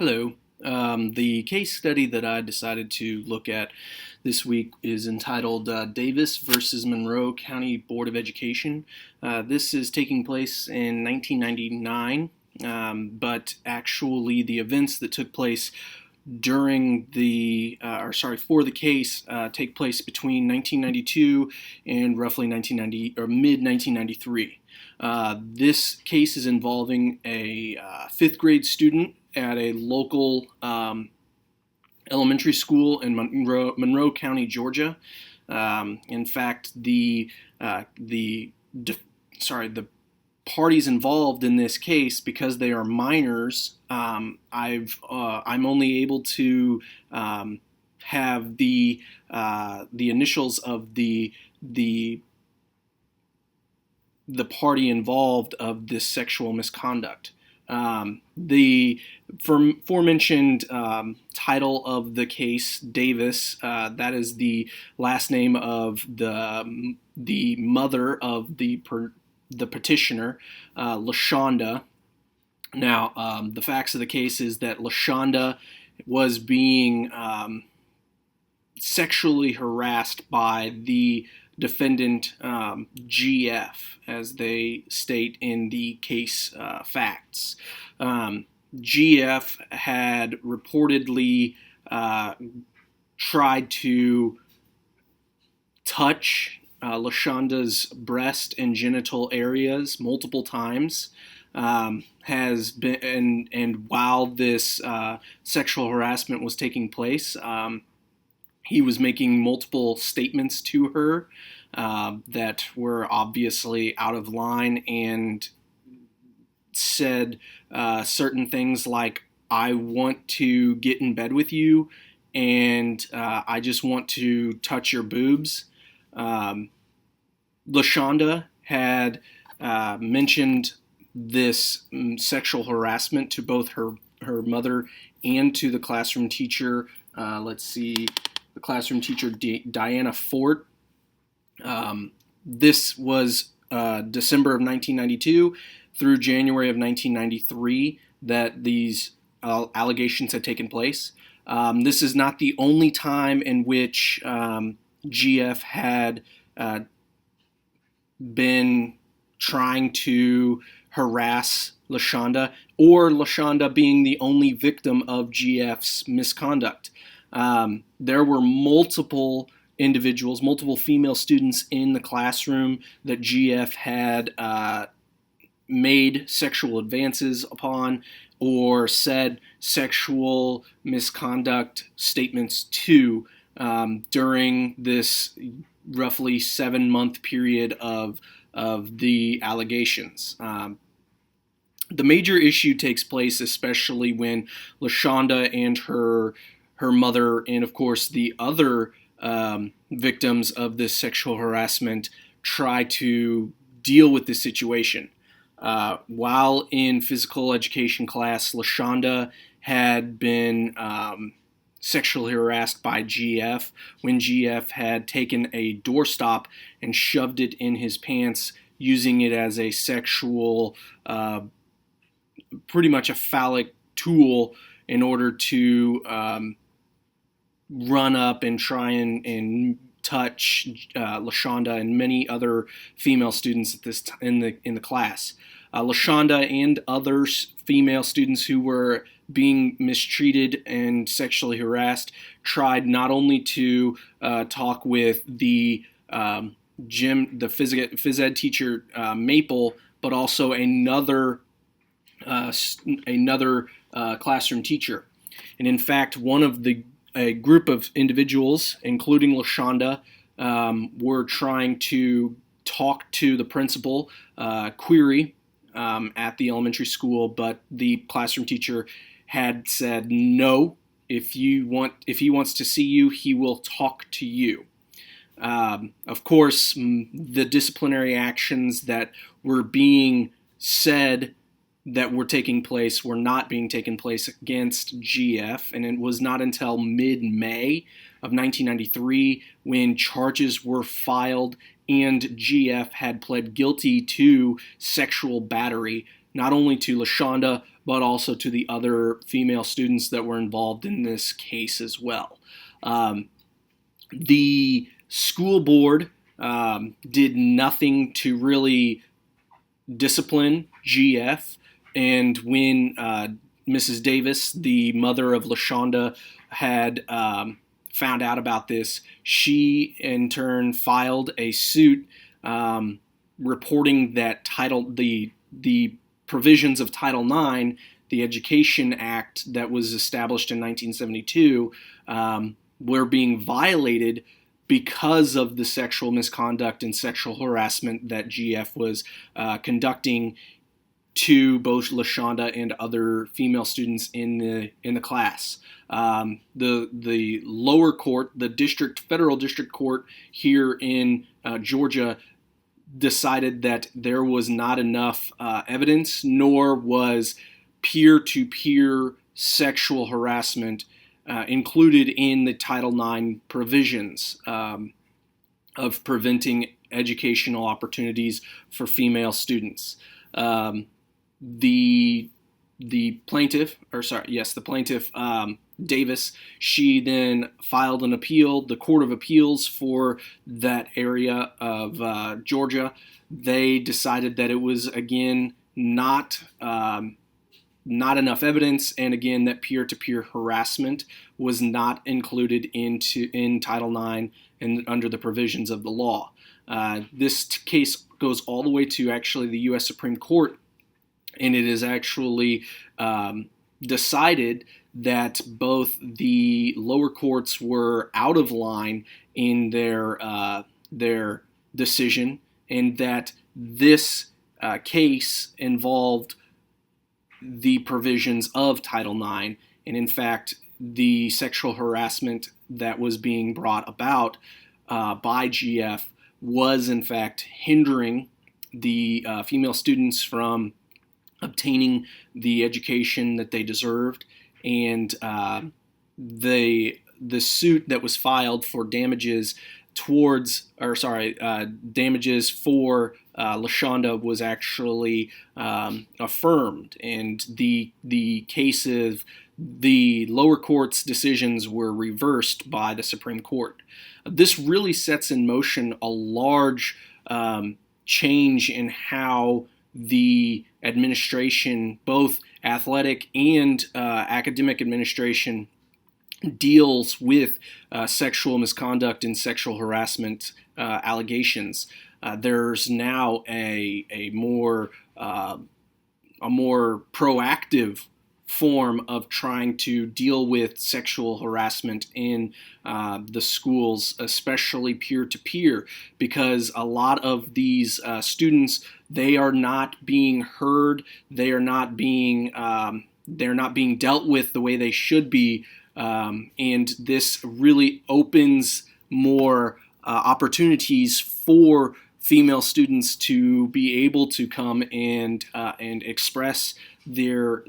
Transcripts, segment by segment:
Hello. The case study that I decided to look at this week is entitled Davis versus Monroe County Board of Education. This is taking place in 1999, but actually the events that took place during for the case take place between 1992 and roughly 1990 or mid 1993. This case is involving a fifth grade student at a local elementary school in Monroe County, Georgia. In fact, the parties involved in this case, because they are minors, I'm only able to have the initials of the party involved of this sexual misconduct. The aforementioned title of the case, Davis, that is the last name of the mother of the petitioner, LaShonda. Now, the facts of the case is that LaShonda was being sexually harassed by the defendant, GF, as they state in the case facts. GF had reportedly tried to touch LaShonda's breast and genital areas multiple times. Has been and while this sexual harassment was taking place, he was making multiple statements to her that were obviously out of line, and said certain things like, "I want to get in bed with you, and I just want to touch your boobs." LaShonda had mentioned this sexual harassment to both her mother and to the classroom teacher. The classroom teacher, Diana Fort. This was December of 1992 through January of 1993 that these allegations had taken place. This is not the only time in which GF had been trying to harass LaShonda, or LaShonda being the only victim of GF's misconduct. There were multiple individuals, multiple female students in the classroom that GF had made sexual advances upon or said sexual misconduct statements to during this roughly 7-month period of the allegations. The major issue takes place especially when LaShonda and her mother, and of course the other victims of this sexual harassment, try to deal with this situation. While in physical education class, LaShonda had been sexually harassed by GF when GF had taken a doorstop and shoved it in his pants, using it as a sexual, pretty much a phallic tool in order to run up and try and touch LaShonda and many other female students at this in the class. LaShonda and other female students who were being mistreated and sexually harassed tried not only to talk with the phys ed teacher, Maple, but also another classroom teacher. And in fact, a group of individuals, including LaShonda, were trying to talk to the principal, Query, at the elementary school, but the classroom teacher had said, "No, if he wants to see you, he will talk to you." Of course, the disciplinary actions that were being said that were taking place were not being taken place against GF, and it was not until mid-May of 1993 when charges were filed and GF had pled guilty to sexual battery, not only to LaShonda, but also to the other female students that were involved in this case as well. The school board did nothing to really discipline GF, and when Mrs. Davis, the mother of LaShonda, had found out about this, she in turn filed a suit reporting that the provisions of Title IX, the Education Act that was established in 1972, were being violated because of the sexual misconduct and sexual harassment that GF was conducting to both LaShonda and other female students in the class. The lower court, the federal district court here in Georgia, decided that there was not enough evidence, nor was peer-to-peer sexual harassment included in the Title IX provisions of preventing educational opportunities for female students. The plaintiff, Davis, she then filed an appeal. The Court of Appeals for that area of Georgia, they decided that it was, again, not enough evidence, and again that peer-to-peer harassment was not included in Title IX and under the provisions of the law. This case goes all the way to actually the U.S. Supreme Court, and it is actually decided that both the lower courts were out of line in their decision, and that this case involved the provisions of Title IX, and in fact, the sexual harassment that was being brought about by GF was in fact hindering the female students from obtaining the education that they deserved, and the suit that was filed for damages damages for LaShonda was actually affirmed, and the case of the lower court's decisions were reversed by the Supreme Court. This really sets in motion a large change in how the administration, both athletic and academic administration, deals with sexual misconduct and sexual harassment allegations. There's now a more proactive form of trying to deal with sexual harassment in the schools, especially peer-to-peer, because a lot of these students, they are not being heard, they're not being dealt with the way they should be, and this really opens more opportunities for female students to be able to come and express their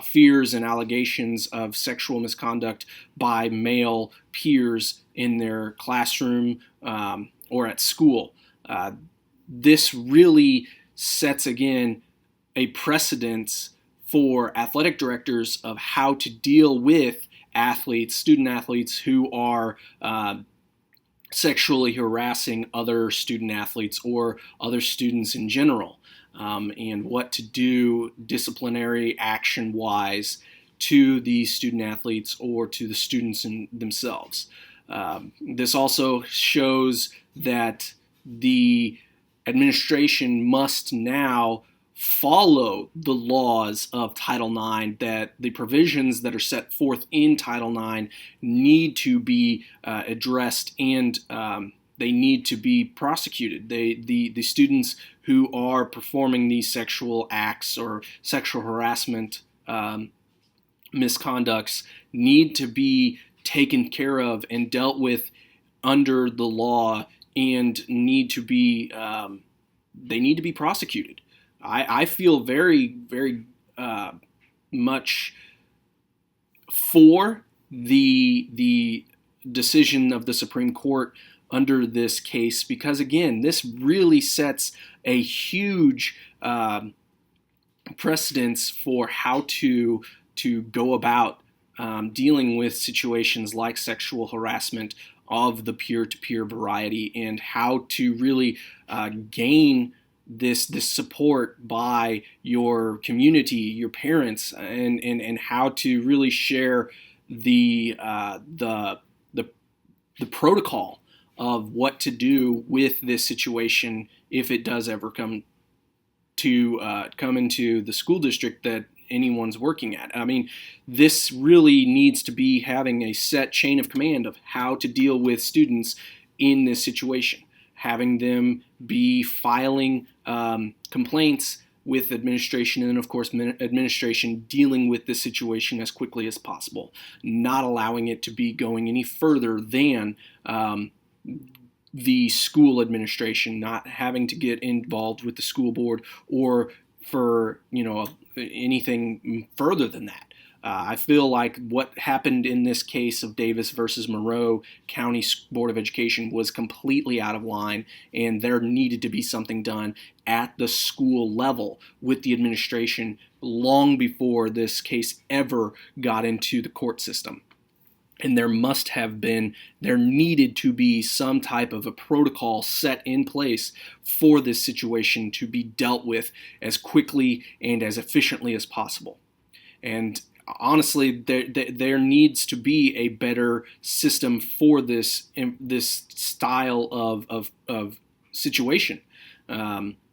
fears and allegations of sexual misconduct by male peers in their classroom or at school. This really sets, again, a precedence for athletic directors of how to deal with student athletes who are sexually harassing other student athletes or other students in general, and what to do disciplinary action-wise to these student athletes or to the students themselves. This also shows that the administration must now follow the laws of Title IX, that the provisions that are set forth in Title IX need to be addressed, and they need to be prosecuted. The students who are performing these sexual acts or sexual harassment misconducts need to be taken care of and dealt with under the law, and need to be prosecuted. I feel very, very much for the decision of the Supreme Court under this case, because again, this really sets a huge precedents for how to go about dealing with situations like sexual harassment of the peer-to-peer variety, and how to really gain this support by your community, your parents, and how to really share the the the protocol of what to do with this situation if it does ever come into the school district that anyone's working at. I mean, this really needs to be having a set chain of command of how to deal with students in this situation, having them be filing complaints with administration, and of course administration dealing with this situation as quickly as possible, not allowing it to be going any further than the school administration, not having to get involved with the school board or for anything further than that. I feel like what happened in this case of Davis versus Monroe County Board of Education was completely out of line, and there needed to be something done at the school level with the administration long before this case ever got into the court system. And there needed to be some type of a protocol set in place for this situation to be dealt with as quickly and as efficiently as possible. And honestly, there needs to be a better system for this style of situation.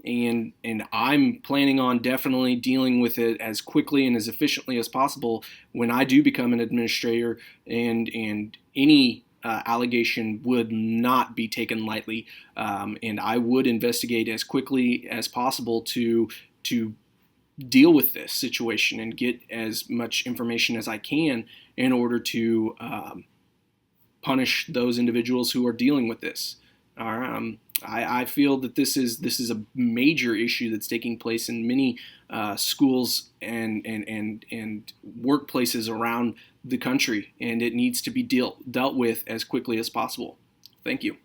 And I'm planning on definitely dealing with it as quickly and as efficiently as possible when I do become an administrator, and any allegation would not be taken lightly, and I would investigate as quickly as possible to deal with this situation and get as much information as I can in order to punish those individuals who are dealing with this. I feel that this is a major issue that's taking place in many schools and workplaces around the country, and it needs to be dealt with as quickly as possible. Thank you.